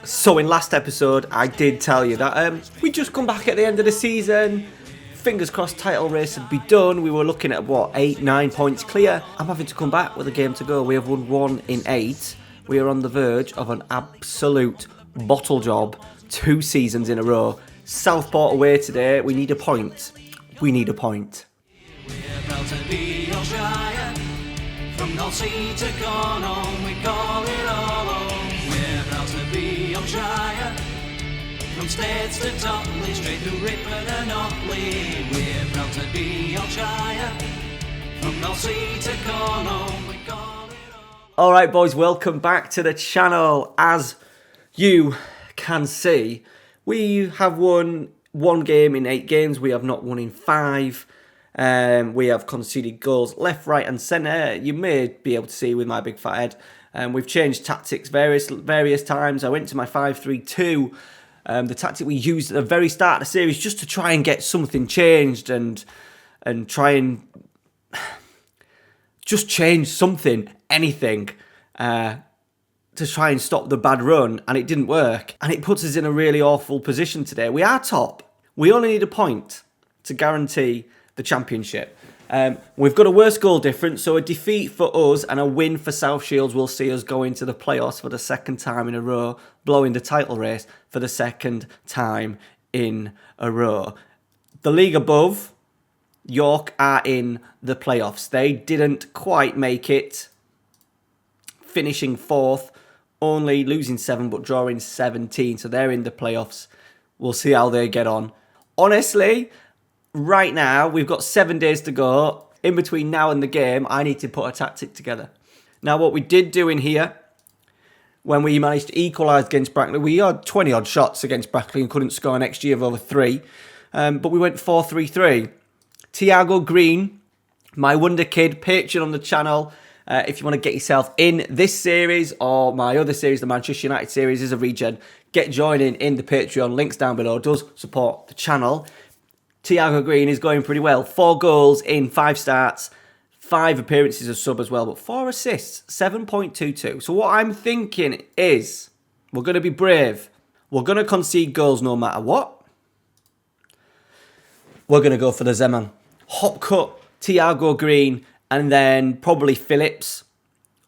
So in last episode, I did tell you that we just come back at the end of the season. Fingers crossed, title race would be done. We were looking at, 8, 9 points clear. I'm having to come back with a game to go. We have won 1 in 8. We are on the verge of an absolute bottle job 2 seasons in a row. Southport away today. We need a point. We need a point. We're proud to be Yorkshire. From North Sea to Cornwall, we call it all home. We're proud to be Yorkshire. From States to Totley, straight to Ripon and Otley. We're proud to be Yorkshire. From North Sea to Cornwall, we call it all. Alright boys, welcome back to the channel. As you can see, we have won 1 game in 8 games. We have not won in 5. We have conceded goals left, right and centre. You may be able to see with my big fat head. We've changed tactics various times. I went to my 5-3-2. The tactic we used at the very start of the series just to try and get something changed and try and just change something, anything, to try and stop the bad run, and it didn't work. And it puts us in a really awful position today. We are top. We only need a point to guarantee the championship. We've got a worse goal difference, so a defeat for us and a win for South Shields will see us go into the playoffs for the 2nd time in a row, blowing the title race for the 2nd time in a row. The league above, York, are in the playoffs. They didn't quite make it, finishing 4th, only losing 7 but drawing 17, so they're in the playoffs. We'll see how they get on. Honestly, right now, we've got 7 days to go. In between now and the game, I need to put a tactic together. Now, what we did do in here, when we managed to equalise against Brackley, we had 20-odd shots against Brackley and couldn't score an XG of over 3. But we went 4-3-3. Tiago Green, my wonder kid, patron on the channel. If you want to get yourself in this series or my other series, the Manchester United series, is a regen, get joining in the Patreon. Links down below. It does support the channel. Tiago Green is going pretty well. 4 goals in 5 starts, 5 appearances as sub as well, but 4 assists, 7.22. So what I'm thinking is, we're going to be brave. We're going to concede goals no matter what. We're going to go for the Zeman. Hop cut, Tiago Green, and then probably Phillips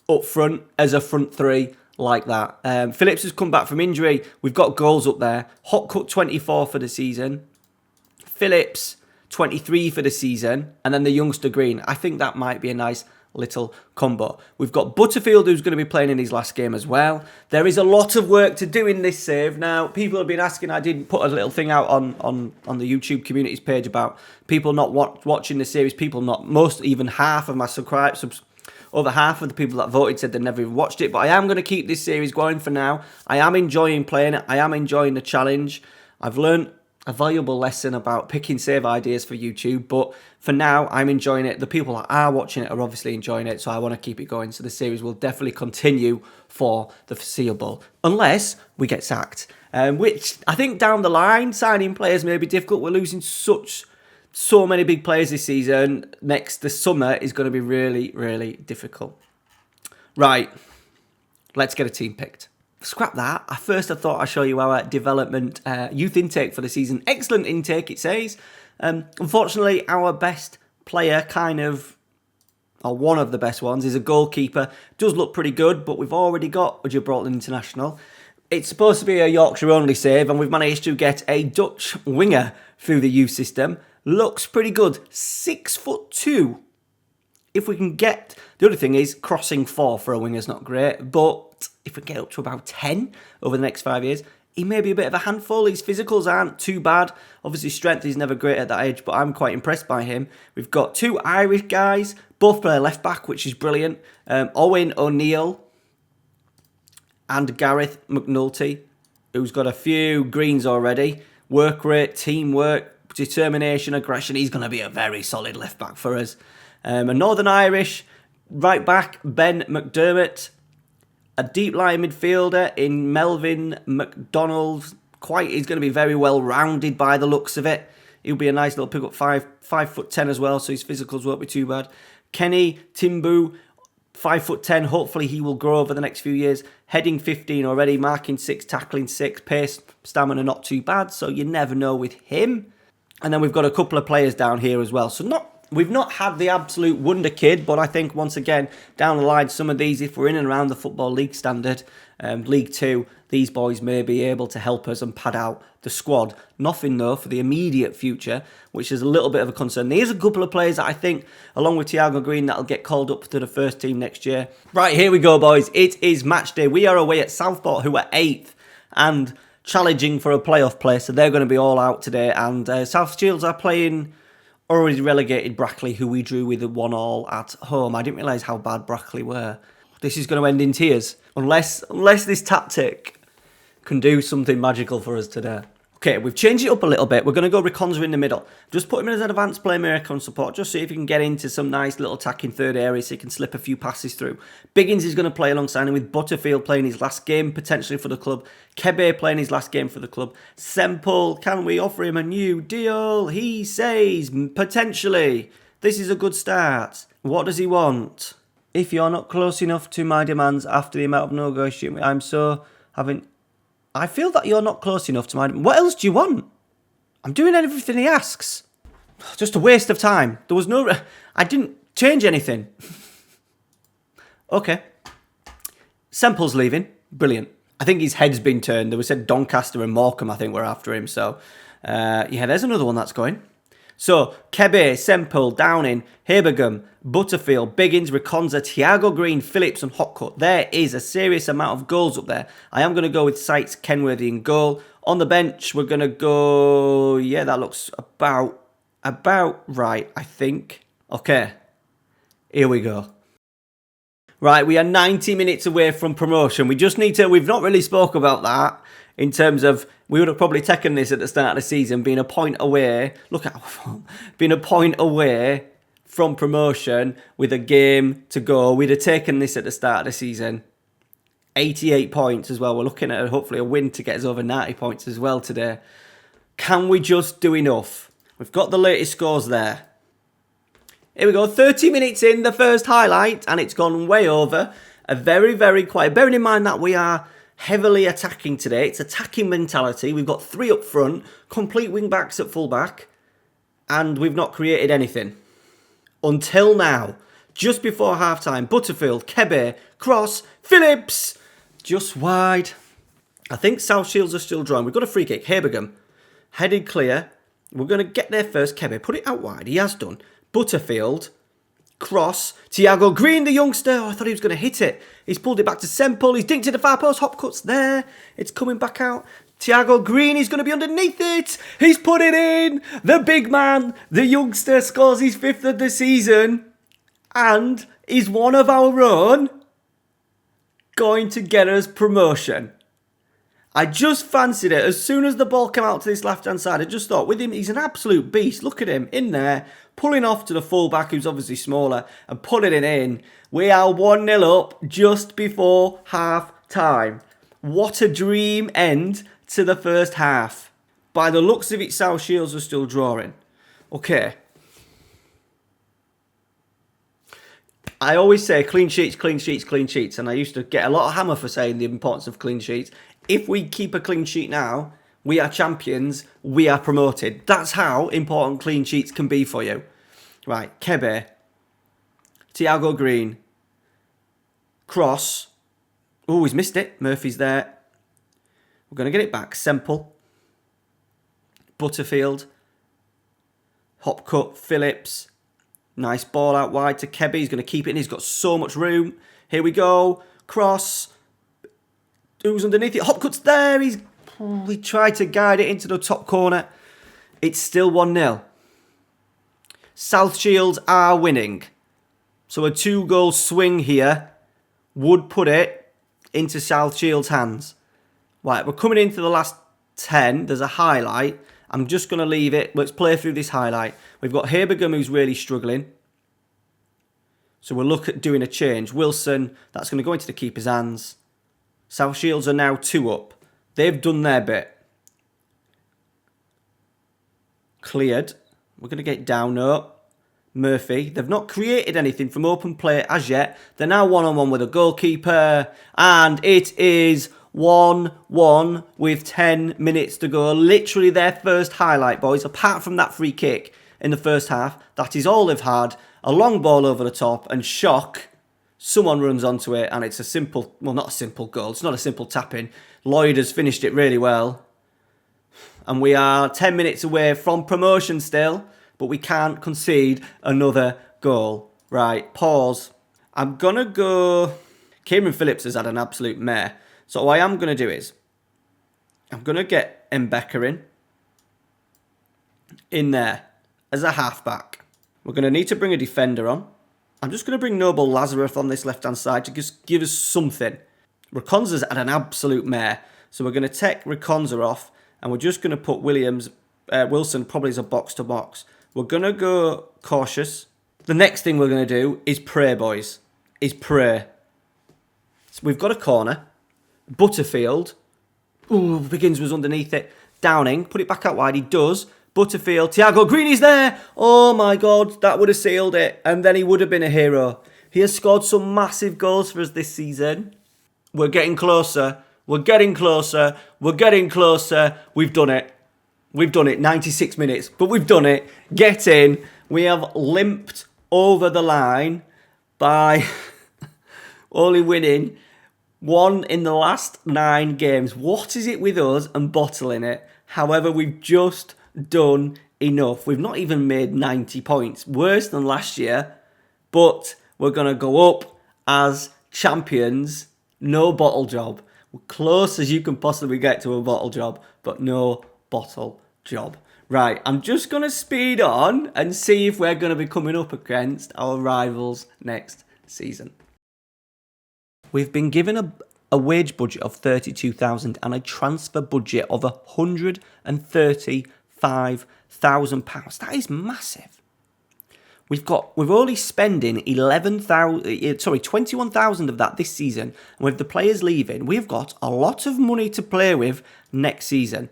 up front as a front 3 like that. Phillips has come back from injury. We've got goals up there. Hop cut 24 for the season. Phillips, 23 for the season, and then the youngster Green. I think that might be a nice little combo. We've got Butterfield, who's going to be playing in his last game as well. There is a lot of work to do in this save. Now, people have been asking, I did put a little thing out on the YouTube communities page about people not watching the series, even half of my subscribers, over half of the people that voted said they never even watched it, but I am going to keep this series going for now. I am enjoying playing it. I am enjoying the challenge. I've learned a valuable lesson about picking save ideas for YouTube, but for now I'm enjoying it. The people that are watching it are obviously enjoying it, so I want to keep it going. So the series will definitely continue for the foreseeable, unless we get sacked, which I think down the line signing players may be difficult. We're losing so many big players this season. The summer is going to be really, really difficult. Right, let's get a team picked. Scrap that. I thought I'd show you our development youth intake for the season. Excellent intake, it says. Unfortunately, our best player, or one of the best ones, is a goalkeeper. Does look pretty good, but we've already got a Gibraltar international. It's supposed to be a Yorkshire only save, and we've managed to get a Dutch winger through the youth system. Looks pretty good. 6'2". If we can get... The other thing is, crossing 4 for a winger is not great, but if we get up to about 10 over the next 5 years, he may be a bit of a handful. His physicals aren't too bad. Obviously, strength is never great at that age, but I'm quite impressed by him. We've got 2 Irish guys, both play left back, which is brilliant. Owen O'Neill and Gareth McNulty, who's got a few greens already. Work rate, teamwork, determination, aggression. He's going to be a very solid left back for us. A Northern Irish right back, Ben McDermott. A deep line midfielder in Melvin McDonald. He's going to be very well rounded by the looks of it. He'll be a nice little pick up, 5'10" as well, so his physicals won't be too bad. Kenny Timbu, 5'10". Hopefully he will grow over the next few years. Heading 15 already, marking 6, tackling 6, pace, stamina not too bad. So you never know with him. And then we've got a couple of players down here as well. So we've not had the absolute wonder kid, but I think once again, down the line, some of these, if we're in and around the Football League standard, League 2, these boys may be able to help us and pad out the squad. Nothing though for the immediate future, which is a little bit of a concern. There's a couple of players that I think, along with Thiago Green, that'll get called up to the first team next year. Right, here we go, boys. It is match day. We are away at Southport, who are 8th and challenging for a playoff place, so they're going to be all out today. And South Shields are playing already relegated Brackley, who we drew with a 1-1 at home. I didn't realise how bad Brackley were. This is going to end in tears, unless this tactic can do something magical for us today. Okay, we've changed it up a little bit. We're going to go Reconza in the middle. Just put him in as an advanced playmaker on support. Just see if he can get into some nice little attacking third area so he can slip a few passes through. Biggins is going to play alongside him with Butterfield playing his last game potentially for the club. Kebe playing his last game for the club. Semple, can we offer him a new deal? He says potentially. This is a good start. What does he want? If you're not close enough to my demands after the amount of negotiating, I feel that you're not close enough to my... What else do you want? I'm doing everything he asks. Just a waste of time. There was no... I didn't change anything. Okay. Semple's leaving. Brilliant. I think his head's been turned. There was said Doncaster and Morecambe, I think, were after him. So, yeah, there's another one that's going. So, Kebe, Semple, Downing, Habergum, Butterfield, Biggins, Reconza, Thiago Green, Phillips and Hotcut. There is a serious amount of goals up there. I am going to go with Sykes, Kenworthy in goal. On the bench, we're going to go... Yeah, that looks about right, I think. Okay, here we go. Right, we are 90 minutes away from promotion. We just need to... We've not really spoke about that in terms of... We would have probably taken this at the start of the season, being a point away. Look at our form. Being a point away from promotion with a game to go. We'd have taken this at the start of the season. 88 points as well. We're looking at hopefully a win to get us over 90 points as well today. Can we just do enough? We've got the latest scores there. Here we go. 30 minutes in, the first highlight, and it's gone way over. A very, very quiet. Bearing in mind that we are heavily attacking today. It's attacking mentality. We've got 3 up front, complete wing backs at full back, and we've not created anything. Until now. Just before half-time, Butterfield, Kebe, Cross, Phillips, just wide. I think South Shields are still drawing. We've got a free kick. Habergum, headed clear. We're going to get there first. Kebe, put it out wide. He has done. Butterfield, Cross, Thiago Green, the youngster. Oh, I thought he was going to hit it. He's pulled it back to Semple. He's dinked to the far post. Hopcut's there. It's coming back out. Thiago Green is going to be underneath it. He's put it in. The big man, the youngster, scores his 5th of the season. And is one of our own going to get us promotion. I just fancied it. As soon as the ball came out to this left-hand side, I just thought, with him, he's an absolute beast. Look at him in there, pulling off to the full-back, who's obviously smaller, and putting it in. We are 1-0 up just before half-time. What a dream end to the first half. By the looks of it, South Shields are still drawing. Okay. I always say clean sheets, clean sheets, clean sheets. And I used to get a lot of hammer for saying the importance of clean sheets. If we keep a clean sheet now, we are champions, we are promoted. That's how important clean sheets can be for you. Right, Kebe, Thiago Green, Cross. Oh, he's missed it. Murphy's there. We're going to get it back. Semple, Butterfield, Hopcut, Phillips. Nice ball out wide to Kebe. He's going to keep it in. He's got so much room. Here we go. Cross. Who's underneath it? Hopcut's there. He tried to guide it into the top corner. It's still 1-0. South Shields are winning. So a 2-goal swing here would put it into South Shields' hands. Right, we're coming into the last 10. There's a highlight. I'm just going to leave it. Let's play through this highlight. We've got Habergum, who's really struggling. So we'll look at doing a change. Wilson, that's going to go into the keeper's hands. South Shields are now 2 up. They've done their bit. Cleared. We're going to get down up. Murphy. They've not created anything from open play as yet. They're now one-on-one with a goalkeeper. And it is 1-1 with 10 minutes to go. Literally their first highlight, boys. Apart from that free kick in the first half, that is all they've had. A long ball over the top and shock. Someone runs onto it and it's a simple, well, not a simple goal. It's not a simple tap-in. Lloyd has finished it really well. And we are 10 minutes away from promotion still, but we can't concede another goal. Right, pause. I'm going to go... Kieran Phillips has had an absolute mare. So what I am going to do is, I'm going to get Mbeka in there as a halfback. We're going to need to bring a defender on. I'm just going to bring Noble Lazarus on this left-hand side to just give us something. Rekonza's had an absolute mare. So we're going to take Rekonza off and we're just going to put Wilson probably as a box-to-box. We're going to go cautious. The next thing we're going to do is pray, boys. Is pray. So we've got a corner. Butterfield. Ooh, Biggins was underneath it. Downing. Put it back out wide. He does. Butterfield. Thiago Greeny's there. Oh my God. That would have sealed it. And then he would have been a hero. He has scored some massive goals for us this season. We're getting closer. We're getting closer. We're getting closer. We've done it. We've done it. 96 minutes. But we've done it. Get in. We have limped over the line by only winning 1 in the last 9 games. What is it with us and bottling it? However, we've just done enough. We've not even made 90 points. Worse than last year. But we're going to go up as champions. No bottle job. We're close as you can possibly get to a bottle job. But no bottle job. Right, I'm just going to speed on and see if we're going to be coming up against our rivals next season. We've been given a wage budget of 32,000 and a transfer budget of £135,000. That is massive. We're only spending 21,000 of that this season. And with the players leaving, we've got a lot of money to play with next season.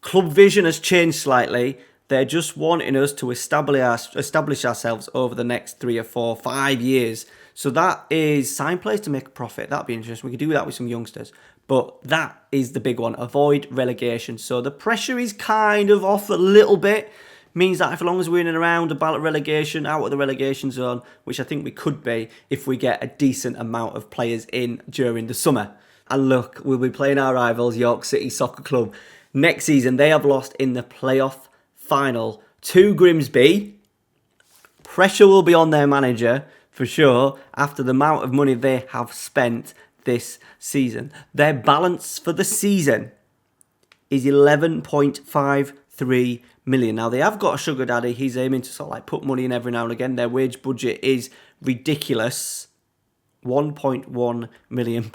Club vision has changed slightly. They're just wanting us to establish ourselves over the next 3 or 4, 5 years. So that is sign players to make a profit. That'd be interesting. We could do that with some youngsters. But that is the big one. Avoid relegation. So the pressure is kind of off a little bit. Means that as long as we're in and around a battle of relegation, out of the relegation zone, which I think we could be if we get a decent amount of players in during the summer. And look, we'll be playing our rivals, York City Soccer Club. Next season, they have lost in the playoff final to Grimsby. Pressure will be on their manager, for sure, after the amount of money they have spent this season. Their balance for the season is 11.53 million. Now, they have got a sugar daddy. He's aiming to sort of like put money in every now and again. Their wage budget is ridiculous. £1.1 million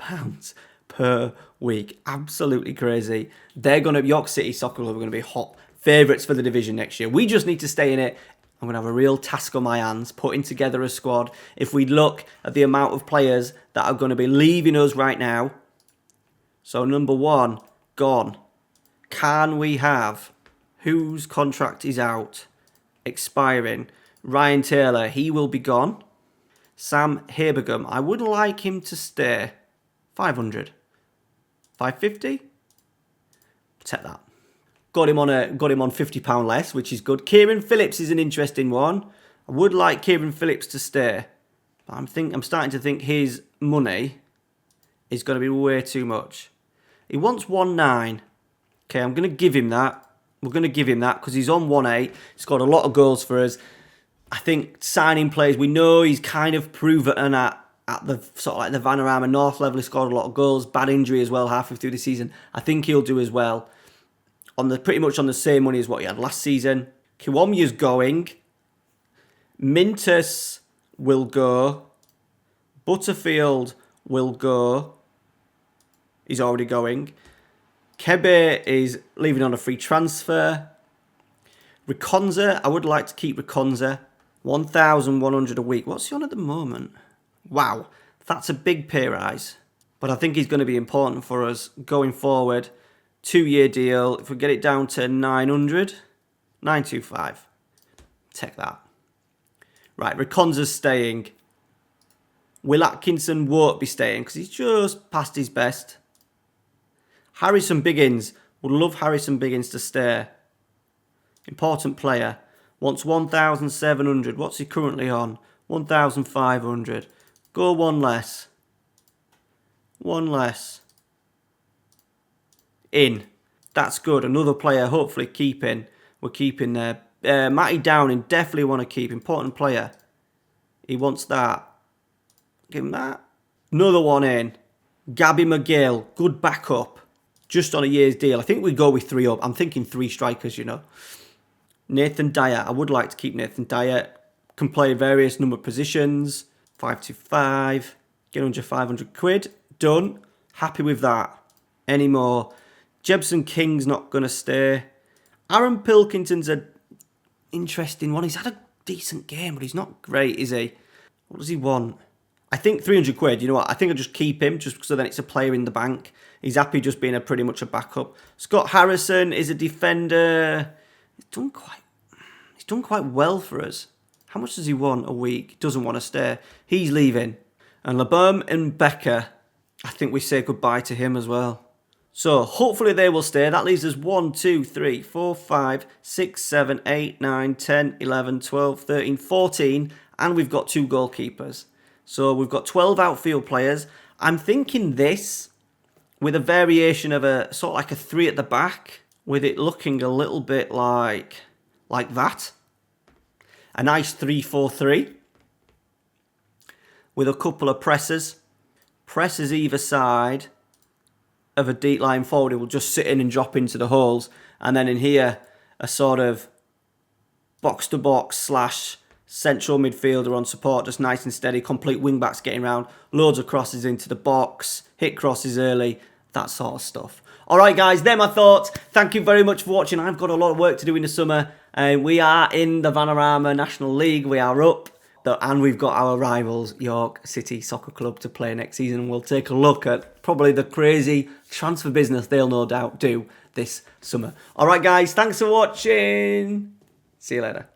per week. Absolutely crazy. York City Soccer Club are going to be hot favourites for the division next year. We just need to stay in it. I'm going to have a real task on my hands, putting together a squad. If we look at the amount of players that are going to be leaving us right now. So number 1, gone. Can we have whose contract is out, expiring? Ryan Taylor, he will be gone. Sam Habergum, I would like him to stay. 500. 550? Take that. Got him on £50 less, which is good. Kieran Phillips is an interesting one. I would like Kieran Phillips to stay. But I'm starting to think his money is going to be way too much. He wants 1.9. Okay, I'm going to give him that. We're going to give him that because he's on 1.8. He's got a lot of goals for us. I think signing players, we know he's kind of proven at the sort of like the Vanarama North level. He scored a lot of goals. Bad injury as well halfway through the season. I think he'll do as well. Pretty much on the same money as what he had last season. Kiwomya's going. Mintus will go. Butterfield will go. He's already going. Kebe is leaving on a free transfer. Rekonza, I would like to keep Rekonza. 1,100 a week. What's he on at the moment? Wow, that's a big pay rise. But I think he's going to be important for us going forward. 2-year deal. If we get it down to 900, 925. Take that. Right, Reconza's staying. Will Atkinson won't be staying because he's just past his best. Harrison Biggins. Would love Harrison Biggins to stay. Important player. Wants 1,700. What's he currently on? 1,500. Go one less. One less. In. That's good. Another player, hopefully keeping. We're keeping there. Matty Downing, definitely want to keep. Important player. He wants that. Give him that. Another one in. Gabby McGill, good backup. Just on a year's deal. I think we go with 3 up. I'm thinking 3 strikers, you know. Nathan Dyer. I would like to keep Nathan Dyer. Can play various number of positions. 525. Get under 500 quid. Done. Happy with that. Any more? Jebson King's not going to stay. Aaron Pilkington's an interesting one. He's had a decent game, but he's not great, is he? What does he want? I think 300 quid. You know what? I think I'll just keep him just so then it's a player in the bank. He's happy just being pretty much a backup. Scott Harrison is a defender. He's done quite well for us. How much does he want a week? Doesn't want to stay. He's leaving. And LeBerm and Becker, I think we say goodbye to him as well. So hopefully they will stay. That leaves us 1, 2, 3, 4, 5, 6, 7, 8, 9, 10, 11, 12, 13, 14. And we've got 2 goalkeepers. So we've got 12 outfield players. I'm thinking this with a variation of a sort of like a 3 at the back. With it looking a little bit like that. A nice 3-4-3. With a couple of pressers. Pressers either side of a deep line forward. It will just sit in and drop into the holes. And then in here, a sort of box-to-box / central midfielder on support. Just nice and steady. Complete wing-backs getting around. Loads of crosses into the box. Hit crosses early. That sort of stuff. Alright guys, they're my thoughts. Thank you very much for watching. I've got a lot of work to do in the summer. We are in the Vanarama National League. We are up. And we've got our rivals, York City Soccer Club, to play next season. We'll take a look at probably the crazy transfer business they'll no doubt do this summer. Alright guys, thanks for watching. See you later.